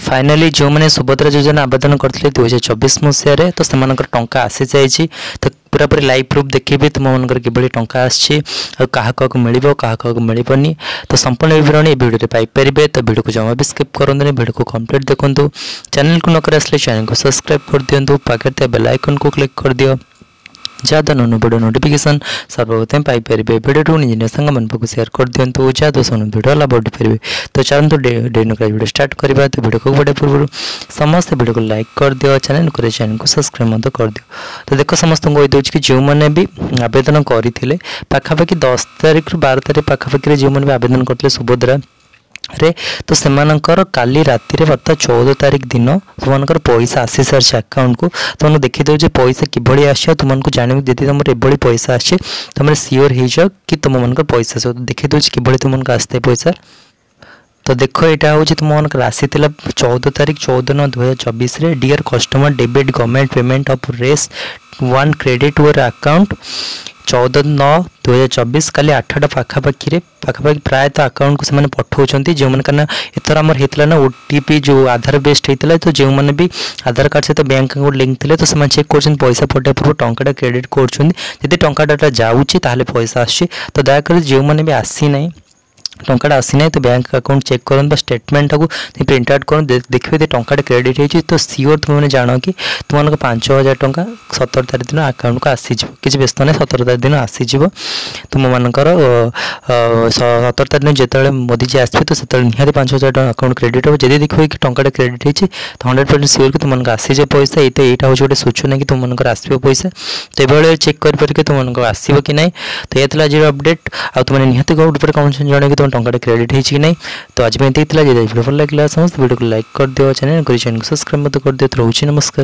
Finally जो मैंने सुभद्रा योजना आवेदन करते 2024 मसीह तो से टंका आसी जाइए तो पूरा पूरी लाइव प्रूफ देखिए तुम मनकर कि टंका आसी क्या मिल क्या मिलनी तो संपूर्ण विवरण ये भिडियो पाइपर तो भिडियो को जमा भी स्किप करूँ भिडियो को कंप्लीट देखूँ चैनल को नकर आसले चैनल को सब्सक्राइब कर दिंतु पाखे बेल आइकन को क्लिक कर दियो जहाँ नुनु भिडियो नोटिफिकेशन सर्वप्रथम पाइपर भिडियो निज सांग मन पाक सेयार कर दिंतु जहाँ भिडियो लाभ उठिपारे तो चलते भिडियो स्टार्ट करवा तो भिडियो को बढ़े पूर्व समस्त भिडियो को लाइक कर दियो चैनल को सब्सक्राइब कर दियो। तो देख समस्त को कहीदे कि जो मैंने भी आवेदन करते पाखापाखि 10 तारिख रु 12 तारिख पाखापाखि जो मैंने भी आवेदन करते सुभद्रा रे तो सेमानकर काली राति रे अर्थात 14 तारिख दिन तुमनकर पैसा आसी सारी अकाउंट को तुमको देखी दे पैसा किभली आसे तुमको जान जदि तुम एभली पैसा आसे तुम सियोर हो जाओ कि तुम मनकर पैसा सब देखी दूसरी किभली तुमको आसते पैसा। तो देख यहाँ हूँ तुम मनकर आसी 14 तारिख 14/9/2024 रे dear customer debit government payment of रेस 1 क्रेडिट योर अकाउंट 14/9/2024 काली 8टा पाखापाखि प्रायतः अकाउंट को से पठाऊँ जो मैंने एथर आमर होता ना ओटीपी जो आधार बेस्ड होता तो जो मैंने भी आधार कार्ड सहित बैंक अकाउंट लिंक थे तो से चेक कर पैसा पठाइबा पूर्व टंका क्रेडिट कर टंका जाऊँगी पैसा आसी तो दयाकोरी जो मैंने भी आसी ना टंका आसी ना तो बैंक अकाउंट चेक कर स्टेटमेंट को प्रिंट आउट कर देखिए टंका क्रेडिट होती तो सियोर तुमने जान कि तुम 5,000 टंका 17 तारिख दिन अकाउंट को आसीज किसी व्यस्त ना 17 तारिख दिन आसीज तुम मनकर 17 तारिख दिन जो मोदी जी आसवे तो से निहाती 5,000 टंका अकाउंट क्रेडिट हो जब देखिए कि टंका क्रेडिट होती तो 100% सियोर कि तुमको आसीज पैसा ये तो यहाँ हूँ गोटे सूचना कि तुम आसो पैसा तो ये चेक कर तुमको आसो कि ना तो ये आज अपडेट आ तुमने निहाती गोटे कमेंट जन कि टंका क्रेडिट है कि नहीं। तो आज भिडियो भल लगे समस्त भिडियो को लाइक कर दियो चैनल को सब्सक्राइब कर दियो। तो रोचे नमस्कार।